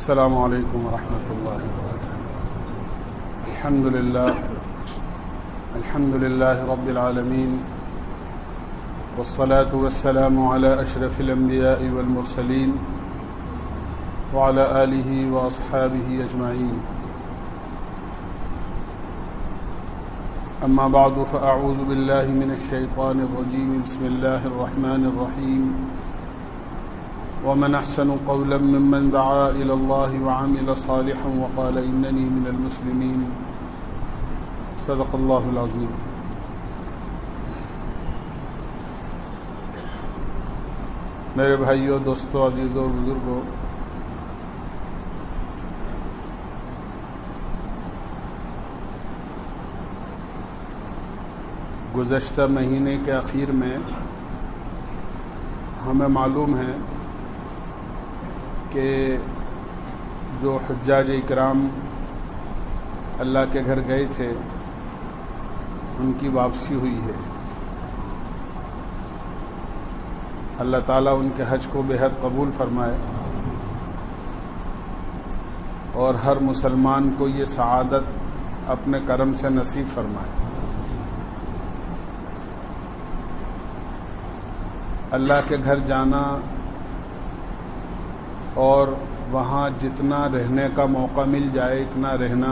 السلام علیکم ورحمۃ اللہ وبرکاتہ۔ الحمد للہ رب العالمین، والصلاة والسلام علی اشرف الانبیاء والمرسلین وعلی آلہ واصحابہ اجمعین، اما بعد فاعوذ باللہ من الشیطان الرجیم، بسم اللہ الرحمن الرحیم۔ ومن احسن قولا ممن دعا الى الله وعمل صالحا وقال انني من المسلمين، صدق اللہ العظیم۔ میرے بھائیوں، دوستوں، عزیزوں اور بزرگوں، گزشتہ مہینے کے اخیر میں ہمیں معلوم ہے کہ جو حجاج اکرام اللہ کے گھر گئے تھے ان کی واپسی ہوئی ہے۔ اللہ تعالیٰ ان کے حج کو بے حد قبول فرمائے اور ہر مسلمان کو یہ سعادت اپنے کرم سے نصیب فرمائے۔ اللہ کے گھر جانا اور وہاں جتنا رہنے کا موقع مل جائے اتنا رہنا،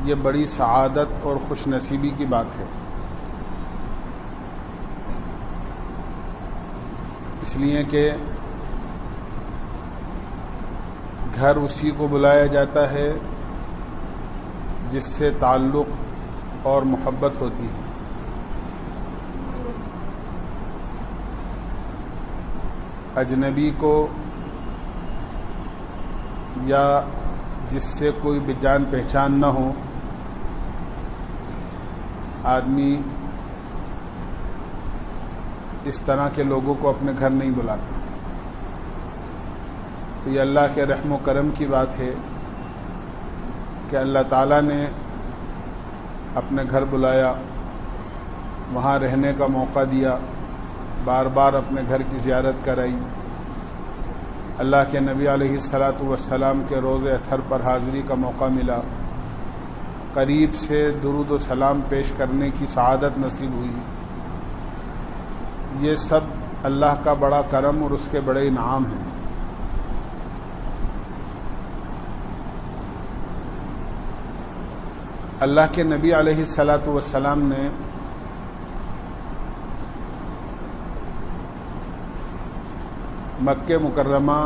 یہ بڑی سعادت اور خوش نصیبی کی بات ہے۔ اس لیے کہ گھر اسی کو بلایا جاتا ہے جس سے تعلق اور محبت ہوتی ہے۔ اجنبی کو یا جس سے کوئی جان پہچان نہ ہو، آدمی اس طرح کے لوگوں کو اپنے گھر نہیں بلاتا۔ تو یہ اللہ کے رحم و کرم کی بات ہے کہ اللہ تعالیٰ نے اپنے گھر بلایا، وہاں رہنے کا موقع دیا، بار بار اپنے گھر کی زیارت کرائی، اللہ کے نبی علیہ الصلاۃ والسلام کے روضہ اطہر پر حاضری کا موقع ملا، قریب سے درود و سلام پیش کرنے کی سعادت نصیب ہوئی۔ یہ سب اللہ کا بڑا کرم اور اس کے بڑے انعام ہیں۔ اللہ کے نبی علیہ الصلاۃ والسلام نے مکہ مکرمہ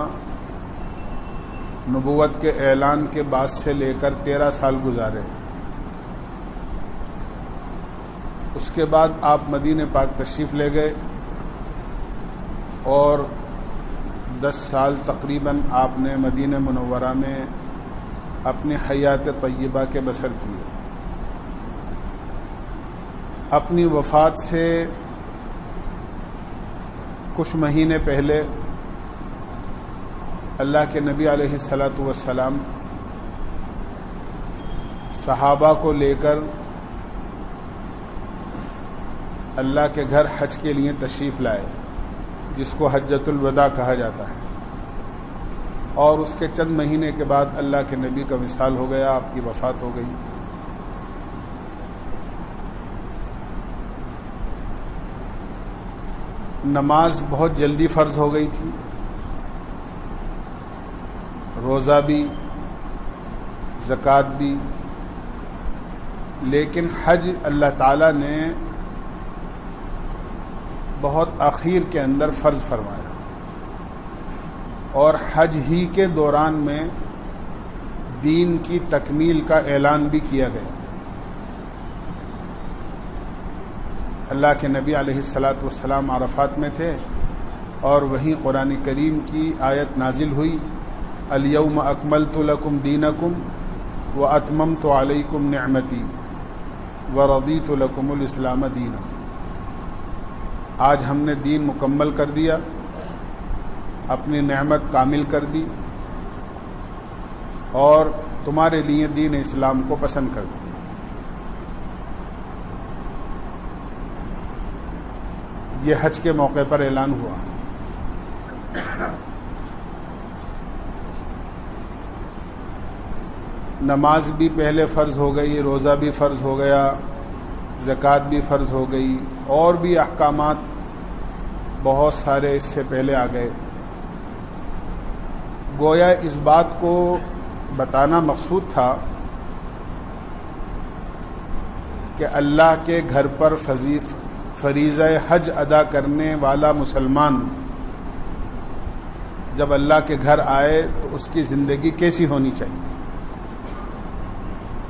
نبوت کے اعلان کے بعد سے لے کر 13 سال گزارے۔ اس کے بعد آپ مدینہ پاک تشریف لے گئے اور 10 سال تقریباً آپ نے مدینہ منورہ میں اپنی حیات طیبہ کے بسر کیے۔ اپنی وفات سے کچھ مہینے پہلے اللہ کے نبی علیہ الصلاۃ والسلام صحابہ کو لے کر اللہ کے گھر حج کے لیے تشریف لائے، جس کو حجۃ الوداع کہا جاتا ہے۔ اور اس کے چند مہینے کے بعد اللہ کے نبی کا وصال ہو گیا، آپ کی وفات ہو گئی۔ نماز بہت جلدی فرض ہو گئی تھی، روزہ بھی، زکوٰۃ بھی، لیکن حج اللہ تعالیٰ نے بہت اخیر کے اندر فرض فرمایا، اور حج ہی کے دوران میں دین کی تکمیل کا اعلان بھی کیا گیا۔ اللہ کے نبی علیہ الصلاۃ والسلام عرفات میں تھے اور وہیں قرآن کریم کی آیت نازل ہوئی، الیوم اکملت لکم دینکم واتممت علیکم نعمتی ورضیت لکم الاسلام دینا۔ آج ہم نے دین مکمل کر دیا، اپنی نعمت کامل کر دی اور تمہارے لیے دین اسلام کو پسند کر دیا۔ یہ حج کے موقع پر اعلان ہوا۔ نماز بھی پہلے فرض ہو گئی، روزہ بھی فرض ہو گیا، زکوٰۃ بھی فرض ہو گئی، اور بھی احکامات بہت سارے اس سے پہلے آ گئے۔ گویا اس بات کو بتانا مقصود تھا کہ اللہ کے گھر پر فریضہ حج ادا کرنے والا مسلمان جب اللہ کے گھر آئے تو اس کی زندگی کیسی ہونی چاہیے۔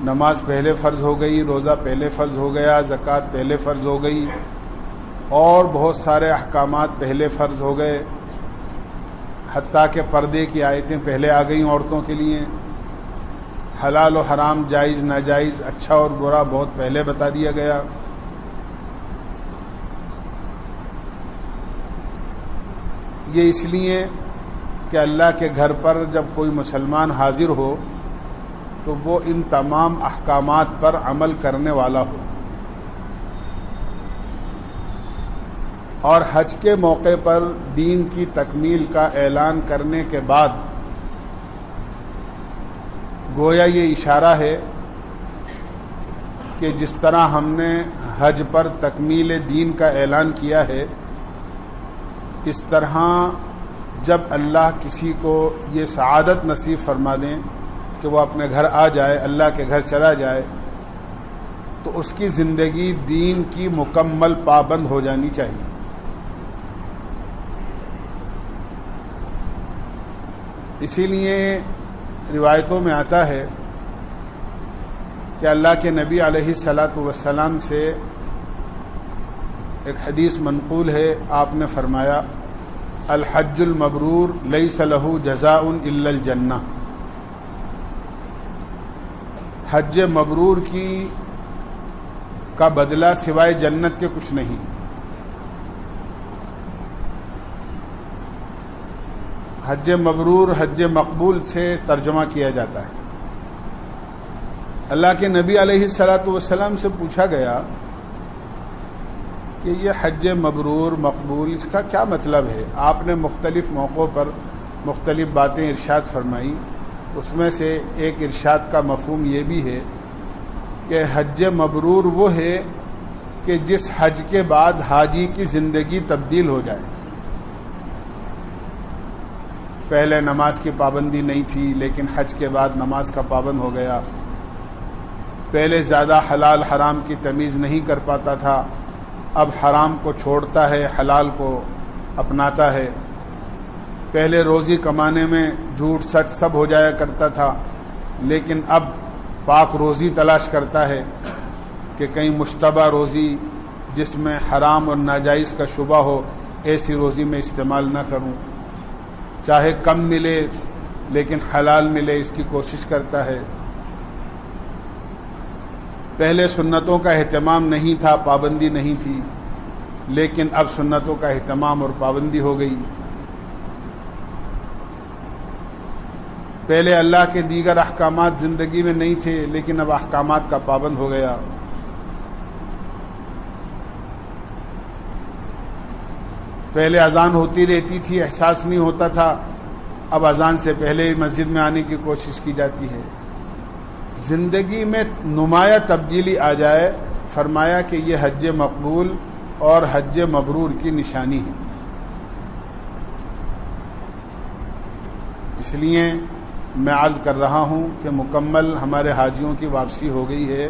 نماز پہلے فرض ہو گئی، روزہ پہلے فرض ہو گیا، زکوٰۃ پہلے فرض ہو گئی، اور بہت سارے احکامات پہلے فرض ہو گئے، حتیٰ کہ پردے کی آیتیں پہلے آ گئیں عورتوں کے لیے، حلال و حرام، جائز ناجائز، اچھا اور برا بہت پہلے بتا دیا گیا۔ یہ اس لیے کہ اللہ کے گھر پر جب کوئی مسلمان حاضر ہو تو وہ ان تمام احکامات پر عمل کرنے والا ہو، اور حج کے موقع پر دین کی تکمیل کا اعلان کرنے کے بعد گویا یہ اشارہ ہے کہ جس طرح ہم نے حج پر تکمیل دین کا اعلان کیا ہے، اس طرح جب اللہ کسی کو یہ سعادت نصیب فرما دیں کہ وہ اپنے گھر آ جائے، اللہ کے گھر چلا جائے، تو اس کی زندگی دین کی مکمل پابند ہو جانی چاہیے۔ اسی لیے روایتوں میں آتا ہے کہ اللہ کے نبی علیہ الصلاۃ والسلام سے ایک حدیث منقول ہے، آپ نے فرمایا الحج المبرور لیس لہ جزاء الا الجنہ، حج مبرور کا بدلہ سوائے جنت کے کچھ نہیں ہے۔ حج مبرور حج مقبول سے ترجمہ کیا جاتا ہے۔ اللہ کے نبی علیہ الصلاۃ والسلام سے پوچھا گیا کہ یہ حج مبرور مقبول اس کا کیا مطلب ہے؟ آپ نے مختلف موقعوں پر مختلف باتیں ارشاد فرمائی، اس میں سے ایک ارشاد کا مفہوم یہ بھی ہے کہ حج مبرور وہ ہے کہ جس حج کے بعد حاجی کی زندگی تبدیل ہو جائے۔ پہلے نماز کی پابندی نہیں تھی لیکن حج کے بعد نماز کا پابند ہو گیا، پہلے زیادہ حلال حرام کی تمیز نہیں کر پاتا تھا، اب حرام کو چھوڑتا ہے، حلال کو اپناتا ہے، پہلے روزی کمانے میں جھوٹ سچ سب ہو جایا کرتا تھا لیکن اب پاک روزی تلاش کرتا ہے کہ کہیں مشتبہ روزی جس میں حرام اور ناجائز کا شبہ ہو، ایسی روزی میں استعمال نہ کروں، چاہے کم ملے لیکن حلال ملے اس کی کوشش کرتا ہے۔ پہلے سنتوں کا اہتمام نہیں تھا، پابندی نہیں تھی، لیکن اب سنتوں کا اہتمام اور پابندی ہو گئی۔ پہلے اللہ کے دیگر احکامات زندگی میں نہیں تھے لیکن اب احکامات کا پابند ہو گیا۔ پہلے اذان ہوتی رہتی تھی، احساس نہیں ہوتا تھا، اب اذان سے پہلے ہی مسجد میں آنے کی کوشش کی جاتی ہے۔ زندگی میں نمایاں تبدیلی آ جائے، فرمایا کہ یہ حج مقبول اور حج مبرور کی نشانی ہے۔ اس لیے میں عرض کر رہا ہوں کہ مکمل ہمارے حاجیوں کی واپسی ہو گئی ہے،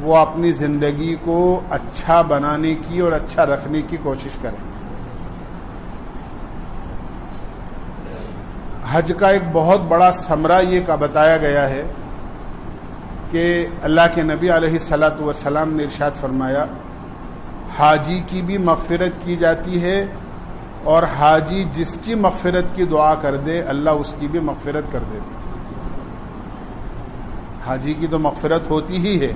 وہ اپنی زندگی کو اچھا بنانے کی اور اچھا رکھنے کی کوشش کریں۔ حج کا ایک بہت بڑا ثمرہ یہ کا بتایا گیا ہے کہ اللہ کے نبی علیہ الصلاۃ والسلام نے ارشاد فرمایا حاجی کی بھی مغفرت کی جاتی ہے، اور حاجی جس کی مغفرت کی دعا کر دے اللہ اس کی بھی مغفرت کر دیتے۔ حاجی کی تو مغفرت ہوتی ہی ہے،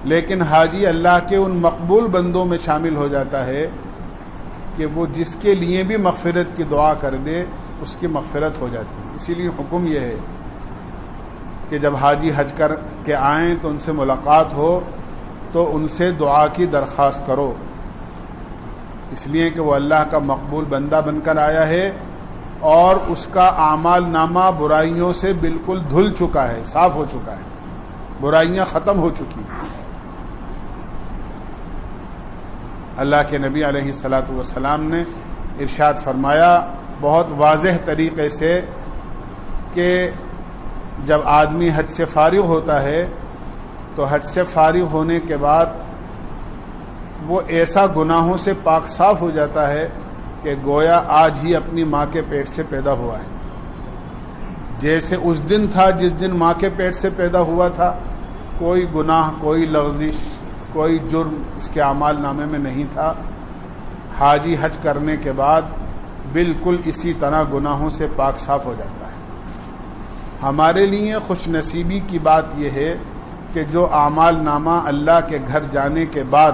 لیکن حاجی اللہ کے ان مقبول بندوں میں شامل ہو جاتا ہے کہ وہ جس کے لیے بھی مغفرت کی دعا کر دے اس کی مغفرت ہو جاتی ہے۔ اسی لیے حکم یہ ہے کہ جب حاجی حج کر کے آئیں تو ان سے ملاقات ہو تو ان سے دعا کی درخواست کرو، اس لیے کہ وہ اللہ کا مقبول بندہ بن کر آیا ہے اور اس کا اعمال نامہ برائیوں سے بالکل دھل چکا ہے، صاف ہو چکا ہے، برائیاں ختم ہو چکی ہیں۔ اللہ کے نبی علیہ الصلاۃ والسلام نے ارشاد فرمایا بہت واضح طریقے سے کہ جب آدمی حج سے فارغ ہوتا ہے تو حج سے فارغ ہونے کے بعد وہ ایسا گناہوں سے پاک صاف ہو جاتا ہے کہ گویا آج ہی اپنی ماں کے پیٹ سے پیدا ہوا ہے، جیسے اس دن تھا جس دن ماں کے پیٹ سے پیدا ہوا تھا۔ کوئی گناہ، کوئی لغزش، کوئی جرم اس کے اعمال نامے میں نہیں تھا۔ حاجی حج کرنے کے بعد بالکل اسی طرح گناہوں سے پاک صاف ہو جاتا ہے۔ ہمارے لیے خوش نصیبی کی بات یہ ہے کہ جو اعمال نامہ اللہ کے گھر جانے کے بعد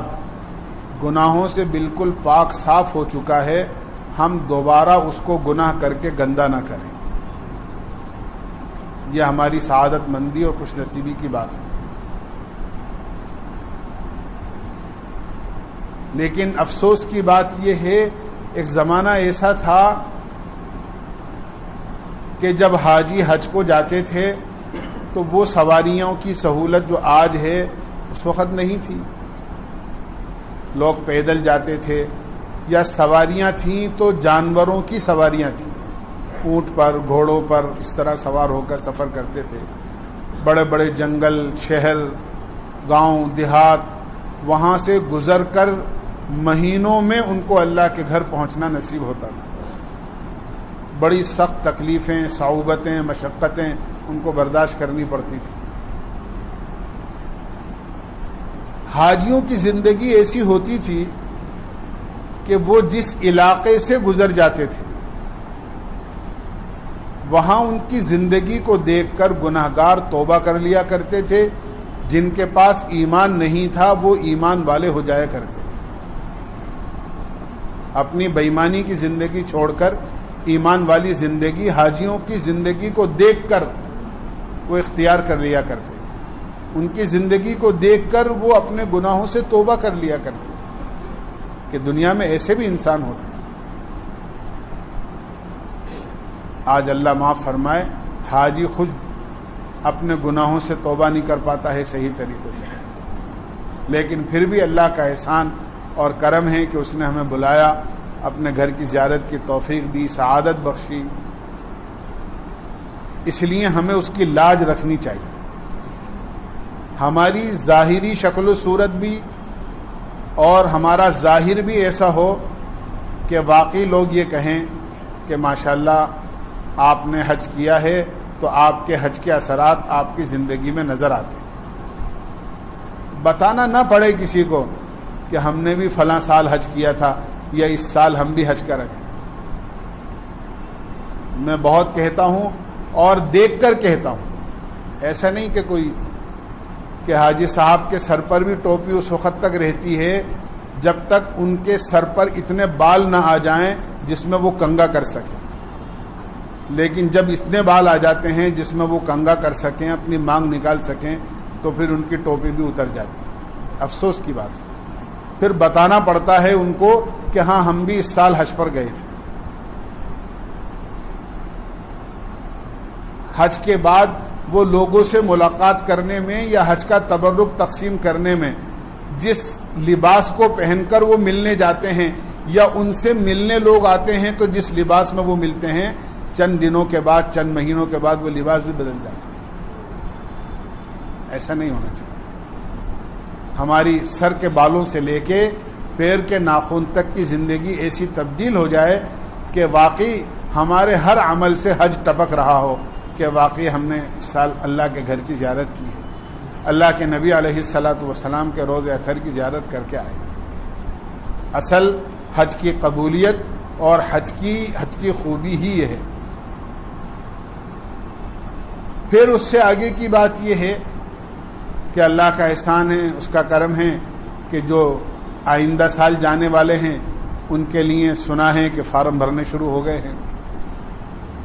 گناہوں سے بالکل پاک صاف ہو چکا ہے، ہم دوبارہ اس کو گناہ کر کے گندا نہ کریں۔ یہ ہماری سعادت مندی اور خوش نصیبی کی بات ہے۔ لیکن افسوس کی بات یہ ہے، ایک زمانہ ایسا تھا کہ جب حاجی حج کو جاتے تھے تو وہ سواریوں کی سہولت جو آج ہے اس وقت نہیں تھی۔ لوگ پیدل جاتے تھے، یا سواریاں تھیں تو جانوروں کی سواریاں تھیں، اونٹ پر، گھوڑوں پر اس طرح سوار ہو کر سفر کرتے تھے۔ بڑے بڑے جنگل، شہر، گاؤں، دیہات، وہاں سے گزر کر مہینوں میں ان کو اللہ کے گھر پہنچنا نصیب ہوتا تھا۔ بڑی سخت تکلیفیں، صعوبتیں، مشقتیں ان کو برداشت کرنی پڑتی تھی۔ حاجیوں کی زندگی ایسی ہوتی تھی کہ وہ جس علاقے سے گزر جاتے تھے وہاں ان کی زندگی کو دیکھ کر گناہگار توبہ کر لیا کرتے تھے، جن کے پاس ایمان نہیں تھا وہ ایمان والے ہو جایا کرتے تھے۔ اپنی بےایمانی کی زندگی چھوڑ کر ایمان والی زندگی حاجیوں کی زندگی کو دیکھ کر وہ اختیار کر لیا کرتے، ان کی زندگی کو دیکھ کر وہ اپنے گناہوں سے توبہ کر لیا کرتے کہ دنیا میں ایسے بھی انسان ہوتے ہیں۔ آج اللہ معاف فرمائے، حاجی خود اپنے گناہوں سے توبہ نہیں کر پاتا ہے صحیح طریقے سے، لیکن پھر بھی اللہ کا احسان اور کرم ہے کہ اس نے ہمیں بلایا، اپنے گھر کی زیارت کی توفیق دی، سعادت بخشی۔ اس لیے ہمیں اس کی لاج رکھنی چاہیے۔ ہماری ظاہری شکل و صورت بھی اور ہمارا ظاہر بھی ایسا ہو کہ واقعی لوگ یہ کہیں کہ ماشاءاللہ آپ نے حج کیا ہے، تو آپ کے حج کے اثرات آپ کی زندگی میں نظر آتے ہیں۔ بتانا نہ پڑے کسی کو کہ ہم نے بھی فلاں سال حج کیا تھا یا اس سال ہم بھی حج کر رہے ہیں۔ میں بہت کہتا ہوں اور دیکھ کر کہتا ہوں، ایسا نہیں کہ کوئی کہ حاجی صاحب کے سر پر بھی ٹوپی اس وقت تک رہتی ہے جب تک ان کے سر پر اتنے بال نہ آ جائیں جس میں وہ کنگا کر سکیں، لیکن جب اتنے بال آ جاتے ہیں جس میں وہ کنگا کر سکیں، اپنی مانگ نکال سکیں، تو پھر ان کی ٹوپی بھی اتر جاتی ہے۔ افسوس کی بات ہے، پھر بتانا پڑتا ہے ان کو کہ ہاں ہم بھی اس سال حج پر گئے تھے۔ حج کے بعد وہ لوگوں سے ملاقات کرنے میں یا حج کا تبرک تقسیم کرنے میں جس لباس کو پہن کر وہ ملنے جاتے ہیں یا ان سے ملنے لوگ آتے ہیں تو جس لباس میں وہ ملتے ہیں، چند دنوں کے بعد، چند مہینوں کے بعد وہ لباس بھی بدل جاتا ہے۔ ایسا نہیں ہونا چاہیے۔ ہماری سر کے بالوں سے لے کے پیر کے ناخن تک کی زندگی ایسی تبدیل ہو جائے کہ واقعی ہمارے ہر عمل سے حج ٹپک رہا ہو کہ واقعی ہم نے اس سال اللہ کے گھر کی زیارت کی ہے، اللہ کے نبی علیہ الصلاۃ والسلام کے روضہ اطہر کی زیارت کر کے آئے۔ اصل حج کی قبولیت اور حج کی خوبی ہی یہ ہے۔ پھر اس سے آگے کی بات یہ ہے کہ اللہ کا احسان ہے، اس کا کرم ہے کہ جو آئندہ سال جانے والے ہیں ان کے لیے سنا ہے کہ فارم بھرنے شروع ہو گئے ہیں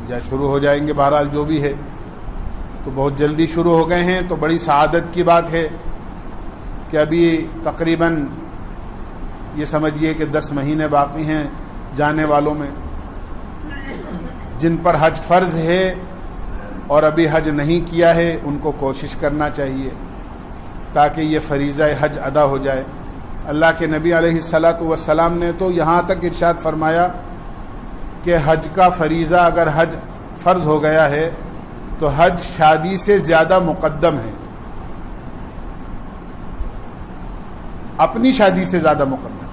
یا شروع ہو جائیں گے، بہرحال جو بھی ہے تو بہت جلدی شروع ہو گئے ہیں۔ تو بڑی سعادت کی بات ہے کہ ابھی تقریباً یہ سمجھیے کہ 10 مہینے باقی ہیں جانے والوں میں۔ جن پر حج فرض ہے اور ابھی حج نہیں کیا ہے ان کو کوشش کرنا چاہیے تاکہ یہ فریضہ حج ادا ہو جائے۔ اللہ کے نبی علیہ الصلاۃ والسلام نے تو یہاں تک ارشاد فرمایا کہ حج کا فریضہ اگر حج فرض ہو گیا ہے تو حج شادی سے زیادہ مقدم ہے، اپنی شادی سے زیادہ مقدم۔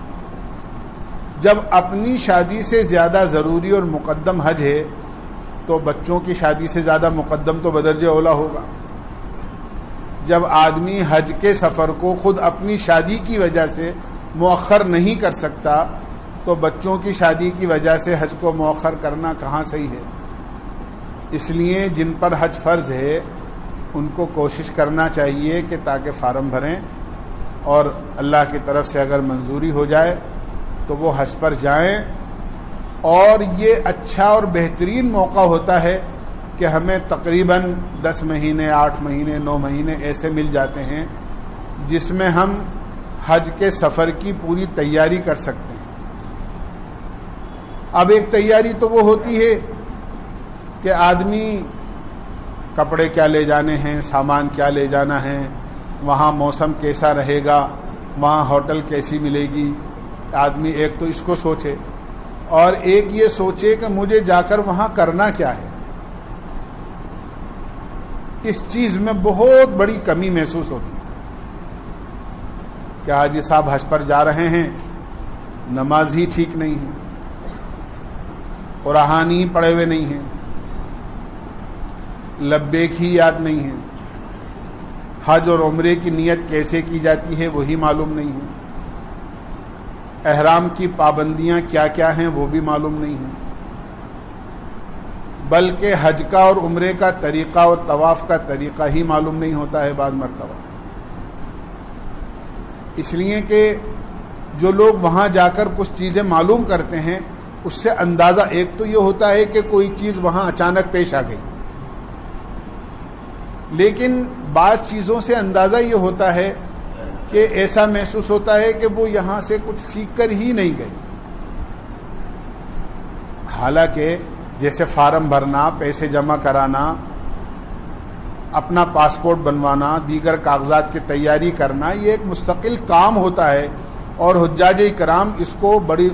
جب اپنی شادی سے زیادہ ضروری اور مقدم حج ہے تو بچوں کی شادی سے زیادہ مقدم تو بدرجہ اولا ہوگا۔ جب آدمی حج کے سفر کو خود اپنی شادی کی وجہ سے مؤخر نہیں کر سکتا تو بچوں کی شادی کی وجہ سے حج کو مؤخر کرنا کہاں صحیح ہے؟ اس لیے جن پر حج فرض ہے ان کو کوشش کرنا چاہیے کہ تاکہ فارم بھریں اور اللہ کی طرف سے اگر منظوری ہو جائے تو وہ حج پر جائیں۔ اور یہ اچھا اور بہترین موقع ہوتا ہے کہ ہمیں تقریباً 10 مہینے 8 مہینے 9 مہینے ایسے مل جاتے ہیں جس میں ہم حج کے سفر کی پوری تیاری کر سکتے ہیں۔ اب ایک تیاری تو وہ ہوتی ہے کہ آدمی کپڑے کیا لے جانے ہیں، سامان کیا لے جانا ہے، وہاں موسم کیسا رہے گا، وہاں ہوٹل کیسی ملے گی۔ آدمی ایک تو اس کو سوچے اور ایک یہ سوچے کہ مجھے جا کر وہاں کرنا کیا ہے۔ اس چیز میں بہت بڑی کمی محسوس ہوتی ہے کہ حاجی صاحب حج پر جا رہے ہیں، نماز ہی ٹھیک نہیں ہے، قرآن ہی پڑھے ہوئے نہیں ہیں، لبیک ہی یاد نہیں ہے، حج اور عمرے کی نیت کیسے کی جاتی ہے وہی معلوم نہیں ہے، احرام کی پابندیاں کیا کیا ہیں وہ بھی معلوم نہیں ہیں، بلکہ حج کا اور عمرے کا طریقہ اور طواف کا طریقہ ہی معلوم نہیں ہوتا ہے بعض مرتبہ۔ اس لیے کہ جو لوگ وہاں جا کر کچھ چیزیں معلوم کرتے ہیں اس سے اندازہ ایک تو یہ ہوتا ہے کہ کوئی چیز وہاں اچانک پیش آ گئی، لیکن بعض چیزوں سے اندازہ یہ ہوتا ہے کہ ایسا محسوس ہوتا ہے کہ وہ یہاں سے کچھ سیکھ کر ہی نہیں گئے۔ حالانکہ جیسے فارم بھرنا، پیسے جمع کرانا، اپنا پاسپورٹ بنوانا، دیگر کاغذات کی تیاری کرنا یہ ایک مستقل کام ہوتا ہے اور حجاج کرام اس کو بڑی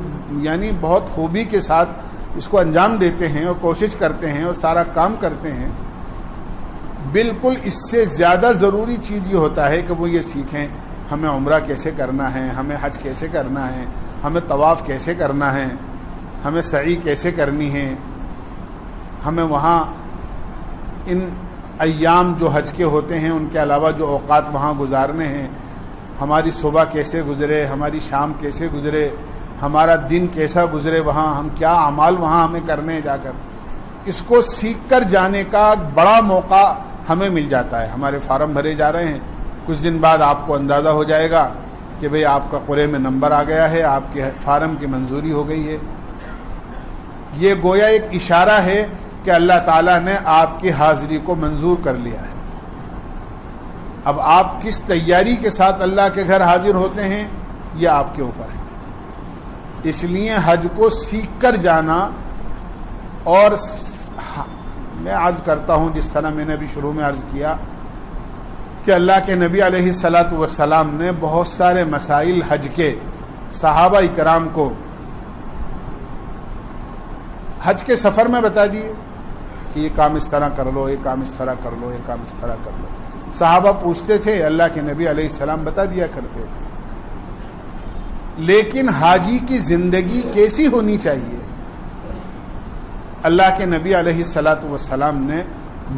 بہت خوبی کے ساتھ اس کو انجام دیتے ہیں اور کوشش کرتے ہیں اور سارا کام کرتے ہیں۔ بالکل اس سے زیادہ ضروری چیز یہ ہوتا ہے کہ وہ یہ سیکھیں ہمیں عمرہ کیسے کرنا ہے، ہمیں حج کیسے کرنا ہے، ہمیں طواف کیسے کرنا ہے، ہمیں سعی کیسے کرنی ہے، ہمیں وہاں ان ایام جو حج کے ہوتے ہیں ان کے علاوہ جو اوقات وہاں گزارنے ہیں، ہماری صبح کیسے گزرے، ہماری شام کیسے گزرے، ہمارا دن کیسا گزرے، وہاں ہم کیا اعمال وہاں ہمیں کرنے ہیں جا کر، اس کو سیکھ کر جانے کا بڑا موقع ہمیں مل جاتا ہے۔ ہمارے فارم بھرے جا رہے ہیں، کچھ دن بعد آپ کو اندازہ ہو جائے گا کہ بھئی آپ کا قرعے میں نمبر آ گیا ہے، آپ کے فارم کی منظوری ہو گئی ہے۔ یہ گویا ایک اشارہ ہے کہ اللہ تعالیٰ نے آپ کی حاضری کو منظور کر لیا ہے۔ اب آپ کس تیاری کے ساتھ اللہ کے گھر حاضر ہوتے ہیں یہ آپ کے اوپر ہے۔ اس لیے حج کو سیکھ کر جانا، اور میں عرض کرتا ہوں جس طرح میں نے ابھی شروع میں عرض کیا کہ اللہ کے نبی علیہ الصلاۃ والسلام نے بہت سارے مسائل حج کے صحابہ کرام کو حج کے سفر میں بتا دیے کہ یہ کام اس طرح کر لو، یہ کام اس طرح کر لو، یہ کام اس طرح کر لو۔ صحابہ پوچھتے تھے، اللہ کے نبی علیہ السلام بتا دیا کرتے تھے۔ لیکن حاجی کی زندگی کیسی ہونی چاہیے؟ اللہ کے نبی علیہ الصلاۃ والسلام نے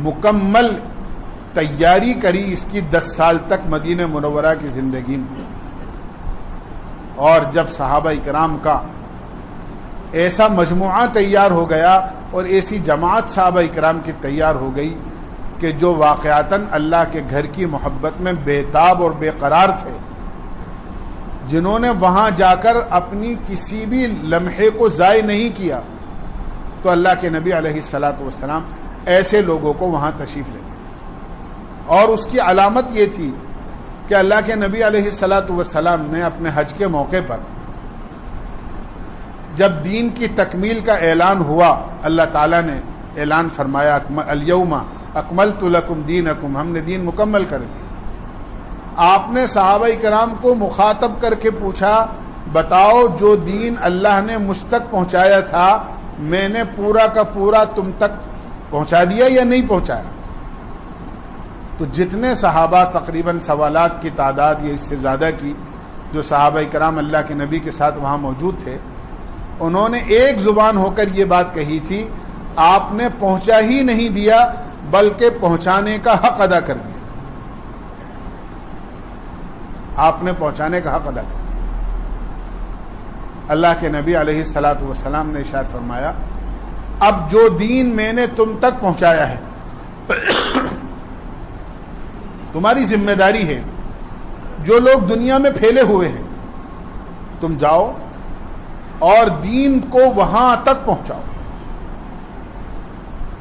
مکمل تیاری کری اس کی 10 سال تک مدینہ منورہ کی زندگی میں، اور جب صحابہ کرام کا ایسا مجموعہ تیار ہو گیا اور ایسی جماعت صحابہ کرام کی تیار ہو گئی کہ جو واقعتاً اللہ کے گھر کی محبت میں بے تاب اور بے قرار تھے، جنہوں نے وہاں جا کر اپنی کسی بھی لمحے کو ضائع نہیں کیا، تو اللہ کے نبی علیہ الصلاۃ والسلام ایسے لوگوں کو وہاں تشریف لے گئے۔ اور اس کی علامت یہ تھی کہ اللہ کے نبی علیہ الصلاۃ والسلام نے اپنے حج کے موقع پر جب دین کی تکمیل کا اعلان ہوا، اللہ تعالیٰ نے اعلان فرمایا الیوم اکملت لکم دینکم، ہم نے دین مکمل کر دیا۔ آپ نے صحابہ کرام کو مخاطب کر کے پوچھا بتاؤ جو دین اللہ نے مجھ تک پہنچایا تھا میں نے پورا کا پورا تم تک پہنچا دیا یا نہیں پہنچایا؟ تو جتنے صحابہ، تقریباً 1.25 لاکھ کی تعداد یا اس سے زیادہ کی جو صحابہ کرام اللہ کے نبی کے ساتھ وہاں موجود تھے، انہوں نے ایک زبان ہو کر یہ بات کہی تھی آپ نے پہنچا ہی نہیں دیا بلکہ پہنچانے کا حق ادا کر دیا۔ آپ نے پہنچانے کا حق ادا کیا۔ اللہ کے نبی علیہ الصلاۃ والسلام نے ارشاد فرمایا اب جو دین میں نے تم تک پہنچایا ہے تمہاری ذمہ داری ہے، جو لوگ دنیا میں پھیلے ہوئے ہیں تم جاؤ اور دین کو وہاں تک پہنچاؤ۔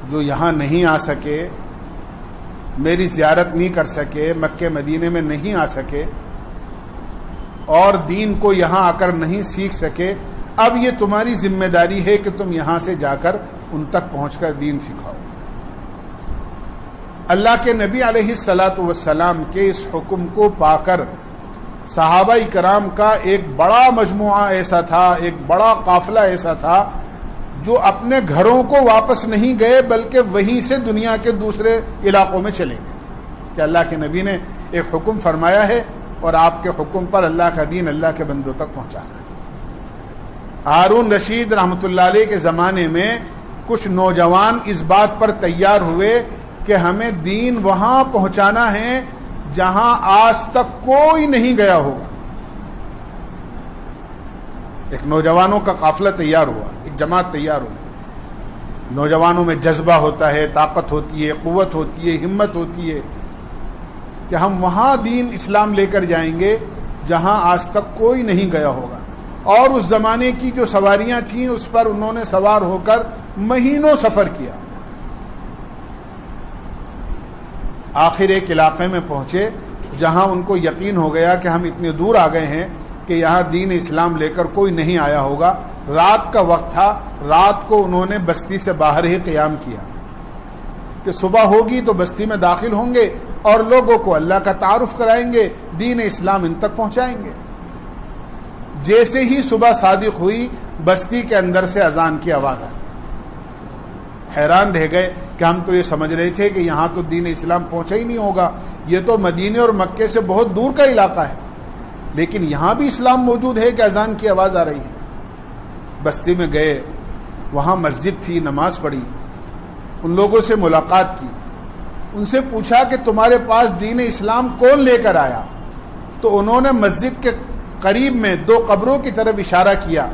جو یہاں نہیں آ سکے، میری زیارت نہیں کر سکے، مکہ مدینے میں نہیں آ سکے اور دین کو یہاں آ کر نہیں سیکھ سکے، اب یہ تمہاری ذمہ داری ہے کہ تم یہاں سے جا کر ان تک پہنچ کر دین سکھاؤ۔ اللہ کے نبی علیہ الصلاۃ والسلام کے اس حکم کو پا کر صحابہ کرام کا ایک بڑا مجموعہ ایسا تھا، ایک بڑا قافلہ ایسا تھا جو اپنے گھروں کو واپس نہیں گئے بلکہ وہیں سے دنیا کے دوسرے علاقوں میں چلے گئے کہ اللہ کے نبی نے ایک حکم فرمایا ہے اور آپ کے حکم پر اللہ کا دین اللہ کے بندوں تک پہنچانا ہے۔ ہارون رشید رحمۃ اللہ علیہ کے زمانے میں کچھ نوجوان اس بات پر تیار ہوئے کہ ہمیں دین وہاں پہنچانا ہے جہاں آج تک کوئی نہیں گیا ہوگا۔ ایک نوجوانوں کا قافلہ تیار ہوا، ایک جماعت تیار ہوئی۔ نوجوانوں میں جذبہ ہوتا ہے، طاقت ہوتی ہے، قوت ہوتی ہے، ہمت ہوتی ہے کہ ہم وہاں دین اسلام لے کر جائیں گے جہاں آج تک کوئی نہیں گیا ہوگا۔ اور اس زمانے کی جو سواریاں تھیں اس پر انہوں نے سوار ہو کر مہینوں سفر کیا۔ آخر ایک علاقے میں پہنچے جہاں ان کو یقین ہو گیا کہ ہم اتنے دور آ گئے ہیں کہ یہاں دین اسلام لے کر کوئی نہیں آیا ہوگا۔ رات کا وقت تھا، رات کو انہوں نے بستی سے باہر ہی قیام کیا کہ صبح ہوگی تو بستی میں داخل ہوں گے اور لوگوں کو اللہ کا تعارف کرائیں گے، دین اسلام ان تک پہنچائیں گے۔ جیسے ہی صبح صادق ہوئی بستی کے اندر سے اذان کی آواز آئی۔ حیران رہ گئے کہ ہم تو یہ سمجھ رہے تھے کہ یہاں تو دین اسلام پہنچا ہی نہیں ہوگا، یہ تو مدینے اور مکے سے بہت دور کا علاقہ ہے، لیکن یہاں بھی اسلام موجود ہے کہ اذان کی آواز آ رہی ہے۔ بستی میں گئے، وہاں مسجد تھی، نماز پڑھی، ان لوگوں سے ملاقات کی، ان سے پوچھا کہ تمہارے پاس دین اسلام کون لے کر آیا؟ تو انہوں نے مسجد کے قریب میں 2 قبروں کی طرف اشارہ کیا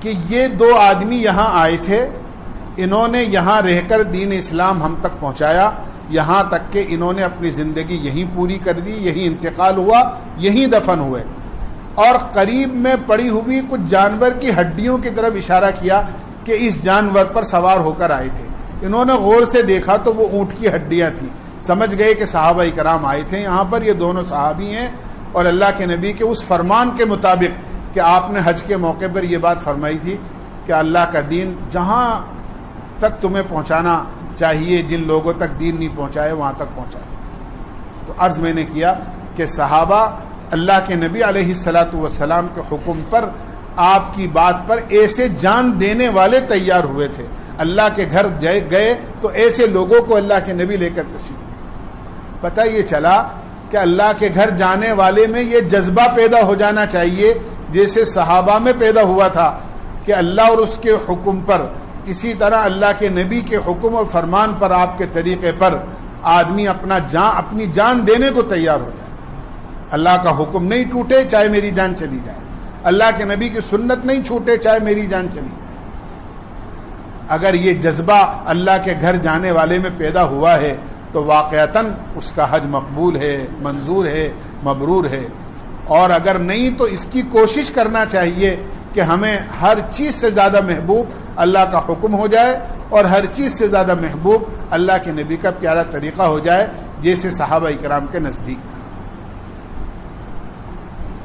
کہ یہ 2 آدمی یہاں آئے تھے، انہوں نے یہاں رہ کر دین اسلام ہم تک پہنچایا، یہاں تک کہ انہوں نے اپنی زندگی یہیں پوری کر دی، یہیں انتقال ہوا، یہیں دفن ہوئے۔ اور قریب میں پڑی ہوئی کچھ جانور کی ہڈیوں کی طرف اشارہ کیا کہ اس جانور پر سوار ہو کر آئے تھے۔ انہوں نے غور سے دیکھا تو وہ اونٹ کی ہڈیاں تھیں، سمجھ گئے کہ صحابہ کرام آئے تھے یہاں پر، یہ دونوں صحابی ہیں اور اللہ کے نبی کے اس فرمان کے مطابق کہ آپ نے حج کے موقع پر یہ بات فرمائی تھی کہ اللہ کا دین جہاں تک تمہیں پہنچانا چاہیے، جن لوگوں تک دین نہیں پہنچائے وہاں تک پہنچائے۔ تو عرض میں نے کیا کہ صحابہ اللہ کے نبی علیہ الصلاۃ والسلام کے حکم پر، آپ کی بات پر ایسے جان دینے والے تیار ہوئے تھے۔ اللہ کے گھر گئے تو ایسے لوگوں کو اللہ کے نبی لے کر تشریف لائے۔ پتہ یہ چلا کہ اللہ کے گھر جانے والے میں یہ جذبہ پیدا ہو جانا چاہیے جیسے صحابہ میں پیدا ہوا تھا کہ اللہ اور اس کے حکم پر، اسی طرح اللہ کے نبی کے حکم اور فرمان پر، آپ کے طریقے پر آدمی اپنی جان دینے کو تیار ہو جائے۔ اللہ کا حکم نہیں ٹوٹے چاہے میری جان چلی جائے، اللہ کے نبی کی سنت نہیں چھوٹے چاہے میری جان چلی جائے۔ اگر یہ جذبہ اللہ کے گھر جانے والے میں پیدا ہوا ہے تو واقعتاً اس کا حج مقبول ہے، منظور ہے، مبرور ہے۔ اور اگر نہیں تو اس کی کوشش کرنا چاہیے کہ ہمیں ہر چیز سے زیادہ محبوب اللہ کا حکم ہو جائے اور ہر چیز سے زیادہ محبوب اللہ کے نبی کا پیارا طریقہ ہو جائے جیسے صحابہ کرام کے نزدیک تھا۔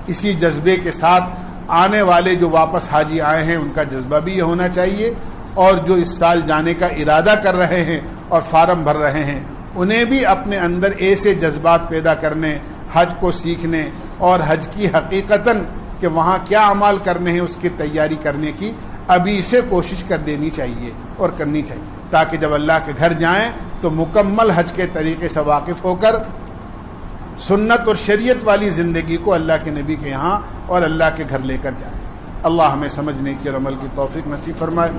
اسی جذبے کے ساتھ آنے والے جو واپس حاجی آئے ہیں ان کا جذبہ بھی یہ ہونا چاہیے، اور جو اس سال جانے کا ارادہ کر رہے ہیں اور فارم بھر رہے ہیں انہیں بھی اپنے اندر ایسے جذبات پیدا کرنے، حج کو سیکھنے اور حج کی حقیقتاً کہ وہاں کیا اعمال کرنے ہیں اس کی تیاری کرنے کی ابھی سے کوشش کر دینی چاہیے اور کرنی چاہیے، تاکہ جب اللہ کے گھر جائیں تو مکمل حج کے طریقے سے واقف ہو کر سنت اور شریعت والی زندگی کو اللہ کے نبی کے یہاں اور اللہ کے گھر لے کر جائیں۔ اللہ ہمیں سمجھنے کی اور عمل کی توفیق نصیب فرمائے۔